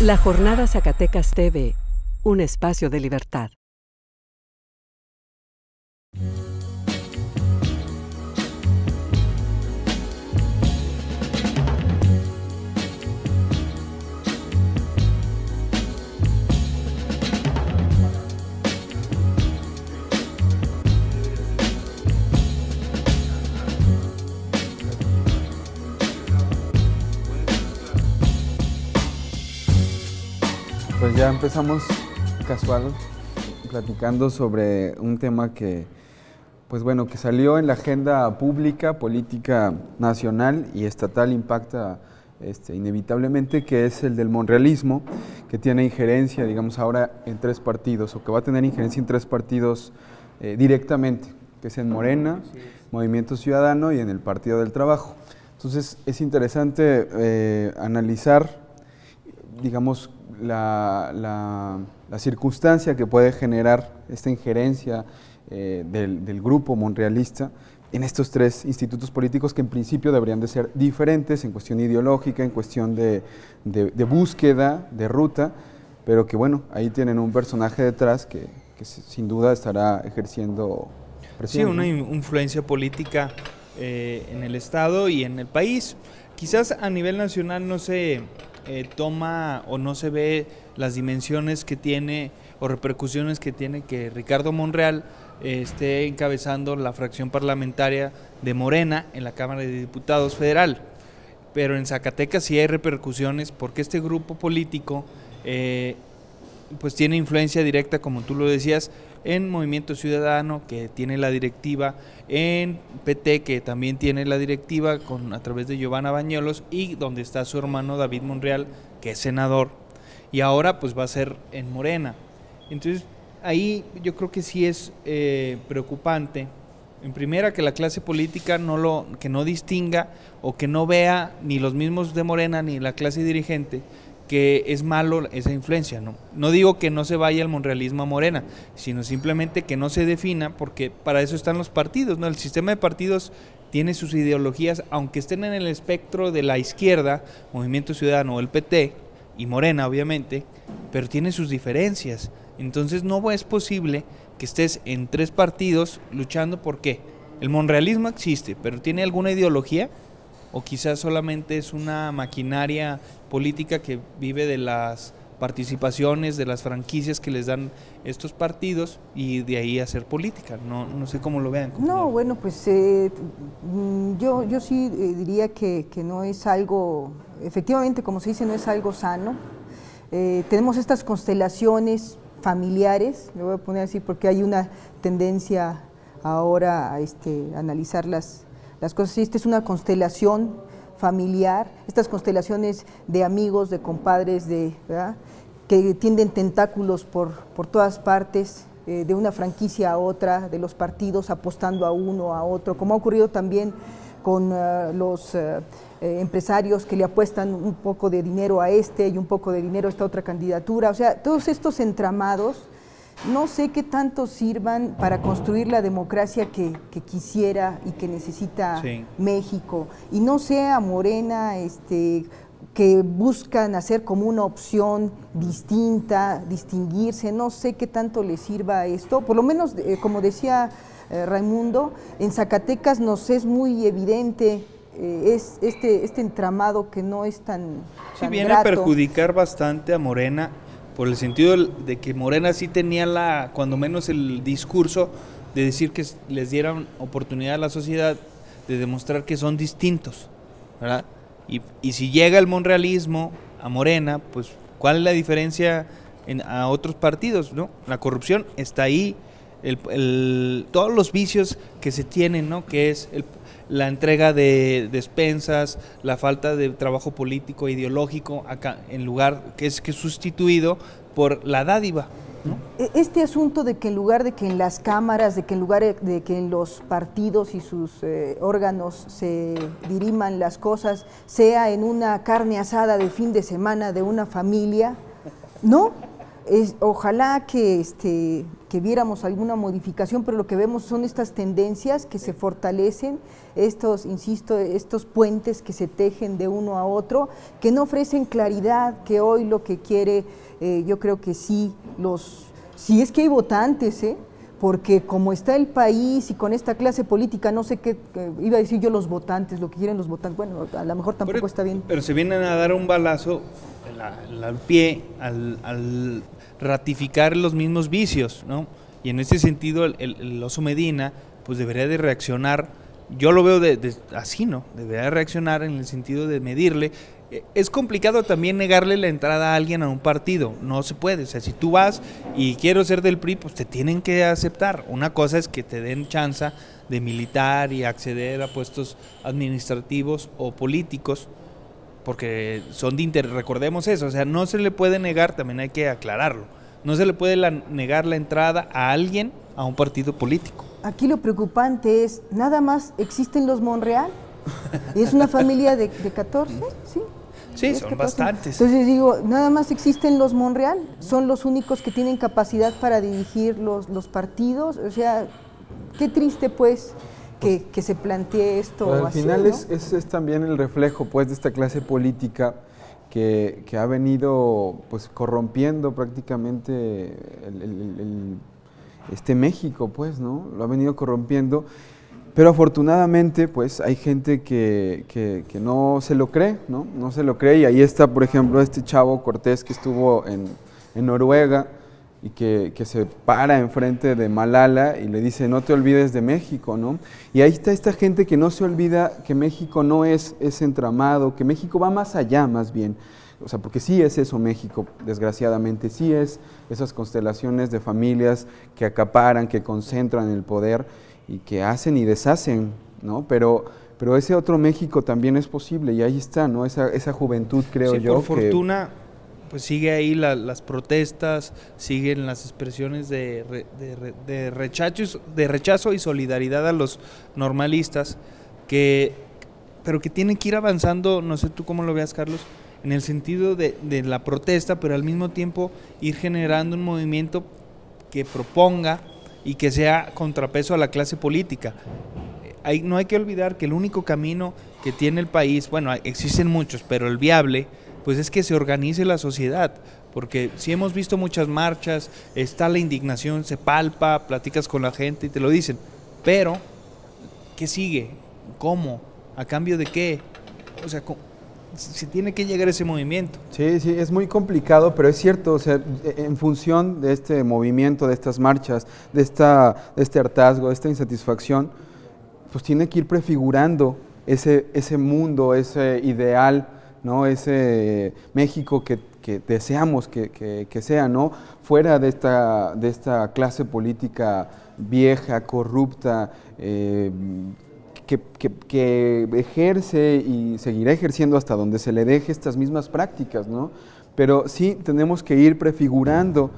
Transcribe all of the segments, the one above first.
La Jornada Zacatecas TV, un espacio de libertad. Pues ya empezamos casual, platicando sobre un tema que, pues bueno, que salió en la agenda pública, política nacional y estatal, impacta inevitablemente, que es el del monrealismo, que tiene injerencia, digamos, ahora en tres partidos, o que va a tener injerencia en tres partidos directamente, que es en Morena, Movimiento Ciudadano y en el Partido del Trabajo. Entonces es interesante analizar, digamos, la circunstancia que puede generar esta injerencia del grupo monrealista en estos tres institutos políticos que en principio deberían de ser diferentes en cuestión ideológica, en cuestión de búsqueda, de ruta, pero que bueno, ahí tienen un personaje detrás que sin duda estará ejerciendo presión. Sí, una influencia política en el Estado y en el país. Quizás a nivel nacional no se toma o no se ve las dimensiones que tiene o repercusiones que tiene que Ricardo Monreal esté encabezando la fracción parlamentaria de Morena en la Cámara de Diputados Federal. Pero en Zacatecas sí hay repercusiones porque este grupo político pues tiene influencia directa, como tú lo decías, en Movimiento Ciudadano, que tiene la directiva, en PT, que también tiene la directiva a través de Giovanna Bañuelos, y donde está su hermano David Monreal, que es senador, y ahora pues va a ser en Morena. Entonces ahí yo creo que sí es preocupante, en primera, que la clase política que no distinga o que no vea ni los mismos de Morena ni la clase dirigente que es malo esa influencia, ¿no? No digo que no se vaya el monrealismo a Morena, sino simplemente que no se defina, porque para eso están los partidos, ¿no? El sistema de partidos tiene sus ideologías, aunque estén en el espectro de la izquierda, Movimiento Ciudadano o el PT, y Morena obviamente, pero tiene sus diferencias. Entonces no es posible que estés en tres partidos luchando. ¿Por qué? El monrealismo existe, pero ¿tiene alguna ideología? O quizás solamente es una maquinaria política que vive de las participaciones, de las franquicias que les dan estos partidos, y de ahí hacer política. No sé cómo lo vean. No, bueno, pues yo sí diría que no es algo, efectivamente, como se dice, no es algo sano. Tenemos estas constelaciones familiares, le voy a poner así porque hay una tendencia ahora a analizar las cosas. Esta es una constelación familiar, estas constelaciones de amigos, de compadres, ¿verdad?, que tienden tentáculos por todas partes, de una franquicia a otra, de los partidos apostando a uno, a otro, como ha ocurrido también con los empresarios que le apuestan un poco de dinero a y un poco de dinero a esta otra candidatura. O sea, todos estos entramados no sé qué tanto sirvan para construir la democracia que quisiera y que necesita México, y no sea Morena que buscan hacer como una opción distinta, distinguirse. No sé qué tanto le sirva esto, por lo menos como decía Raimundo, en Zacatecas nos es muy evidente este entramado que no es tan viene grato. A perjudicar bastante a Morena, por el sentido de que Morena sí tenía cuando menos el discurso de decir que les dieran oportunidad a la sociedad de demostrar que son distintos, ¿verdad? Y si llega el monrealismo a Morena, pues ¿cuál es la diferencia a otros partidos, ¿no? La corrupción está ahí, todos los vicios que se tienen, ¿no? Que es la entrega de despensas, la falta de trabajo político ideológico acá, en lugar que es sustituido por la dádiva, ¿no? Este asunto de que en lugar de que en las cámaras, de que en lugar de que en los partidos y sus órganos se diriman las cosas, sea en una carne asada de fin de semana de una familia, ¿no? Ojalá que que viéramos alguna modificación, pero lo que vemos son estas tendencias que se fortalecen, estos, insisto, estos puentes que se tejen de uno a otro, que no ofrecen claridad, que hoy lo que quiere, yo creo que sí, si es que hay votantes, porque como está el país y con esta clase política, no sé qué, iba a decir yo los votantes, lo que quieren los votantes, bueno, a lo mejor tampoco está bien. Pero se vienen a dar un balazo al pie, al ratificar los mismos vicios, ¿no? Y en ese sentido el Oso Medina pues debería de reaccionar, yo lo veo así, ¿no? Debería de reaccionar en el sentido de medirle. Es complicado también negarle la entrada a alguien a un partido, no se puede, o sea, si tú vas y quiero ser del PRI, pues te tienen que aceptar. Una cosa es que te den chance de militar y acceder a puestos administrativos o políticos, porque son de interés, recordemos eso, o sea, no se le puede negar, también hay que aclararlo, no se le puede negar la entrada a alguien a un partido político. Aquí lo preocupante es, nada más existen los Monreal, y es una familia de 14, ¿sí? Sí, son 14. Bastantes. Entonces digo, nada más existen los Monreal, son los únicos que tienen capacidad para dirigir los partidos, o sea, qué triste pues que se plantee esto al así, final, ¿no? es también el reflejo pues de esta clase política que ha venido pues corrompiendo prácticamente este México, pues, ¿no? Lo ha venido corrompiendo. Pero afortunadamente, pues, hay gente que no se lo cree, ¿no? No se lo cree, y ahí está, por ejemplo, este chavo Cortés que estuvo en Noruega y que se para enfrente de Malala y le dice, no te olvides de México, ¿no? Y ahí está esta gente que no se olvida que México no es ese entramado, que México va más allá, más bien. O sea, porque sí es eso México, desgraciadamente, sí es esas constelaciones de familias que acaparan, que concentran el poder y que hacen y deshacen, ¿no? Pero ese otro México también es posible, y ahí está, ¿no? Esa juventud, creo yo. Por fortuna, pues sigue ahí las protestas, siguen las expresiones de rechazo y solidaridad a los normalistas, pero que tienen que ir avanzando, no sé tú cómo lo veas, Carlos, en el sentido de la protesta, pero al mismo tiempo ir generando un movimiento que proponga y que sea contrapeso a la clase política. No hay que olvidar que el único camino que tiene el país, bueno, existen muchos, pero el viable, pues es que se organice la sociedad, porque si hemos visto muchas marchas, está la indignación, se palpa, platicas con la gente y te lo dicen, pero ¿qué sigue? ¿Cómo? ¿A cambio de qué? O sea, se tiene que llegar a ese movimiento. Sí, es muy complicado, pero es cierto, o sea, en función de este movimiento, de estas marchas, de este hartazgo, de esta insatisfacción, pues tiene que ir prefigurando ese mundo, ese ideal, ¿no? Ese México que deseamos que sea, ¿no? Fuera de esta clase política vieja, corrupta, que ejerce y seguirá ejerciendo hasta donde se le deje estas mismas prácticas, ¿no? Pero sí tenemos que ir prefigurando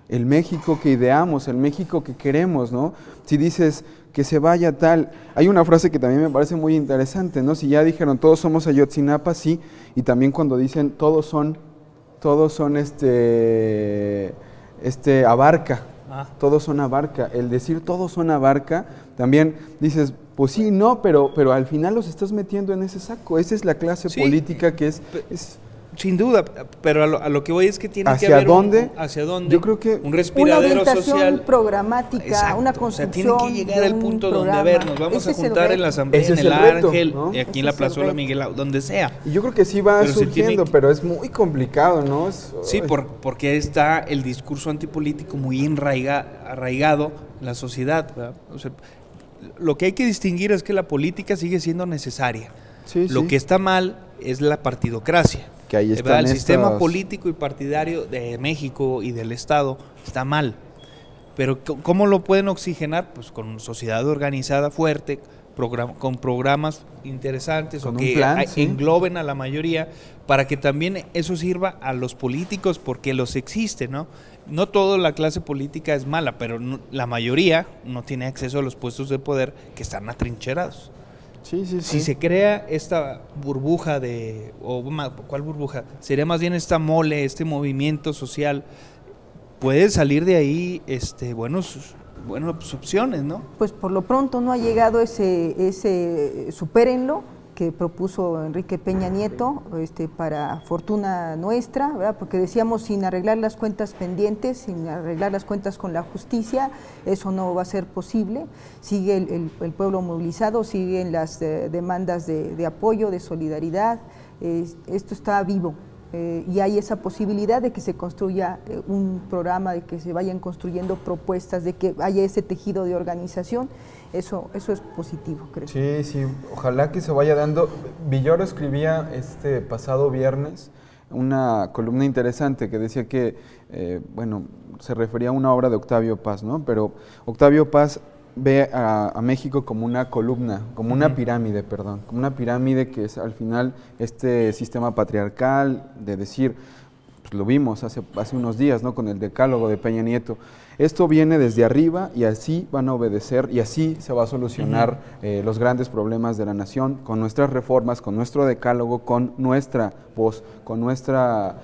el México que ideamos, el México que queremos, ¿no? Si dices que se vaya tal, hay una frase que también me parece muy interesante, ¿no? Si ya dijeron todos somos Ayotzinapa, sí, y también cuando dicen todos son Abarca, todos son Abarca, el decir todos son Abarca, también dices, pues sí, no, pero al final los estás metiendo en ese saco. Esa es la clase política que es sin duda, pero a lo que voy es que tiene que haber ¿hacia dónde? Yo creo que un respiradero una social programática, exacto, una construcción. O sea, tiene que llegar al punto donde, a ver, nos vamos a juntar en la asamblea, en el Ángel, ¿no? Y aquí en la Plazuela Miguel, donde sea. Y yo creo que sí va surgiendo, pero es muy complicado, ¿no? Sí, porque está el discurso antipolítico muy arraigado en la sociedad, ¿verdad? O sea, lo que hay que distinguir es que la política sigue siendo necesaria. Lo que está mal es la partidocracia. Que ahí están el sistema político y partidario de México y del Estado está mal. Pero ¿cómo lo pueden oxigenar? Pues con sociedad organizada fuerte, con programas interesantes o que engloben a la mayoría, para que también eso sirva a los políticos, porque los existe, ¿no? No toda la clase política es mala, pero la mayoría no tiene acceso a los puestos de poder que están atrincherados. Si se crea esta burbuja ¿cuál burbuja? Sería más bien esta mole, este movimiento social puede salir de ahí buenas opciones, ¿no? Pues por lo pronto no ha llegado ese supérenlo que propuso Enrique Peña Nieto, para fortuna nuestra, ¿verdad? Porque decíamos, sin arreglar las cuentas pendientes, sin arreglar las cuentas con la justicia, eso no va a ser posible. Sigue el pueblo movilizado, siguen las demandas de apoyo, de solidaridad, esto está vivo. Y hay esa posibilidad de que se construya un programa, de que se vayan construyendo propuestas, de que haya ese tejido de organización. Eso es positivo, creo. Sí, ojalá que se vaya dando. Villoro escribía este pasado viernes una columna interesante que decía que, se refería a una obra de Octavio Paz, ¿no? Pero Octavio Paz ve a México como una columna, como una pirámide, como una pirámide que es al final este sistema patriarcal de decir, pues lo vimos hace unos días, ¿no? Con el decálogo de Peña Nieto. Esto viene desde arriba y así van a obedecer y así se va a solucionar los grandes problemas de la nación con nuestras reformas, con nuestro decálogo, con nuestra voz, con nuestra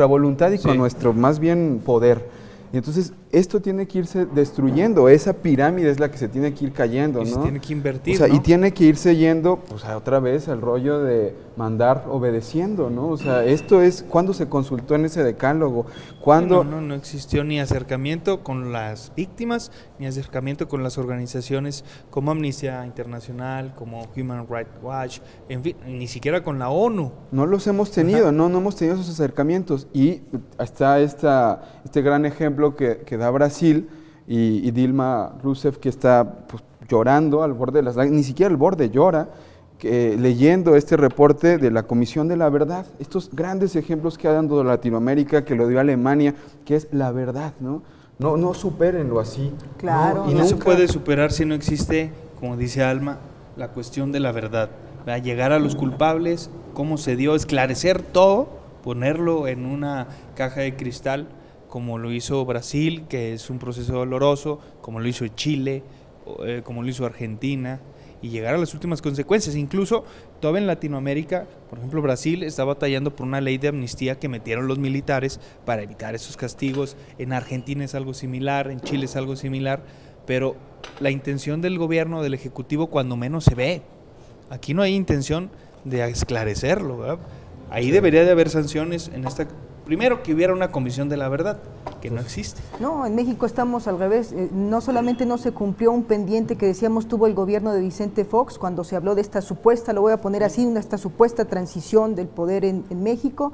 voluntad y con nuestro más bien poder. Y entonces esto tiene que irse destruyendo, esa pirámide es la que se tiene que ir cayendo, ¿no? Y se tiene que invertir, o sea, ¿no? Y tiene que irse yendo, pues otra vez al rollo de mandar obedeciendo, ¿no? O sea, esto es, ¿cuándo se consultó en ese decálogo? ¿Cuándo? No existió ni acercamiento con las víctimas, ni acercamiento con las organizaciones como Amnistía Internacional, como Human Rights Watch, en fin, ni siquiera con la ONU. No los hemos tenido, no hemos tenido esos acercamientos. Y está este gran ejemplo que da Brasil y Dilma Rousseff, que está pues, llorando al borde de las lágrimas, ni siquiera al borde, llora, leyendo este reporte de la Comisión de la Verdad, estos grandes ejemplos que ha dado Latinoamérica, que lo dio Alemania, que es la verdad, ¿no? No supérenlo así. Claro. No, y no se puede superar si no existe, como dice Alma, la cuestión de la verdad. ¿Va? Llegar a los culpables, cómo se dio, esclarecer todo, ponerlo en una caja de cristal, como lo hizo Brasil, que es un proceso doloroso, como lo hizo Chile, como lo hizo Argentina, y llegar a las últimas consecuencias. Incluso todavía en Latinoamérica, por ejemplo Brasil está batallando por una ley de amnistía que metieron los militares para evitar esos castigos. En Argentina es algo similar, en Chile es algo similar, pero la intención del gobierno, del ejecutivo, cuando menos se ve. Aquí no hay intención de esclarecerlo, ¿verdad? Ahí debería de haber sanciones en esta. Primero, que hubiera una comisión de la verdad, que no existe. No, en México estamos al revés. No solamente no se cumplió un pendiente que decíamos tuvo el gobierno de Vicente Fox cuando se habló de esta supuesta, lo voy a poner así, esta supuesta transición del poder en México.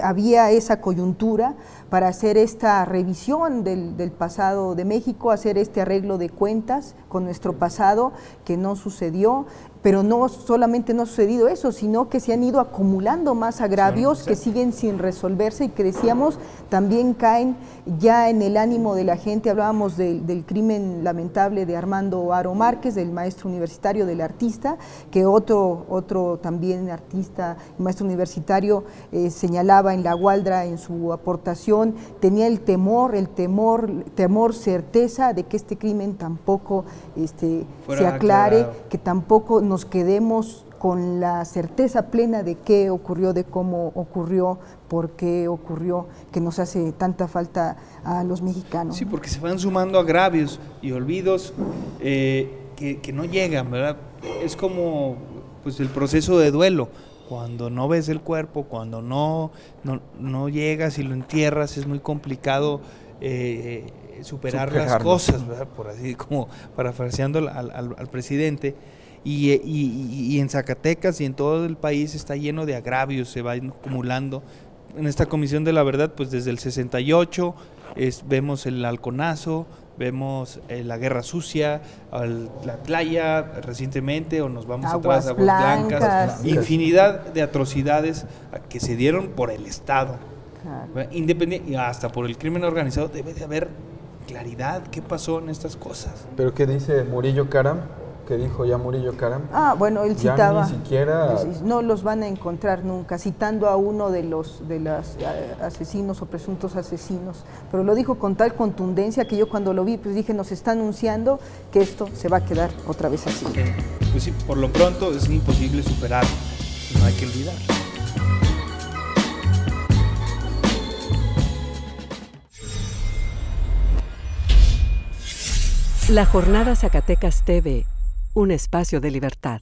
Había esa coyuntura para hacer esta revisión del pasado de México, hacer este arreglo de cuentas con nuestro pasado, que no sucedió. Pero no solamente no ha sucedido eso, sino que se han ido acumulando más agravios que siguen sin resolverse y que decíamos también caen ya en el ánimo de la gente. Hablábamos del crimen lamentable de Armando Haro Márquez, del maestro universitario, del artista, que otro también artista, maestro universitario, señalaba en La Gualdra en su aportación, tenía el temor, certeza de que este crimen tampoco se aclare, que tampoco nos quedemos con la certeza plena de qué ocurrió, de cómo ocurrió, por qué ocurrió, que nos hace tanta falta a los mexicanos. Sí, porque se van sumando agravios y olvidos que no llegan, ¿verdad? Es como pues el proceso de duelo. Cuando no ves el cuerpo, cuando no llegas y lo entierras, es muy complicado superar las cosas, ¿verdad? Por así como parafraseando al presidente. Y en Zacatecas y en todo el país está lleno de agravios, se van acumulando. En esta Comisión de la Verdad, pues desde el 68 vemos el halconazo, vemos la Guerra Sucia, la playa recientemente, o nos vamos atrás a Aguas Blancas, infinidad de atrocidades que se dieron por el Estado, claro. Independiente, hasta por el crimen organizado. Debe de haber claridad, ¿qué pasó en estas cosas? ¿Pero qué dice Murillo Karam? ¿Qué dijo ya Murillo Karam? Bueno, él citaba, ni siquiera no los van a encontrar nunca, citando a uno de los asesinos o presuntos asesinos, pero lo dijo con tal contundencia que yo cuando lo vi pues dije, nos está anunciando que esto se va a quedar otra vez así. Pues sí, por lo pronto es imposible superarlo, no hay que olvidar. La Jornada Zacatecas TV, un espacio de libertad.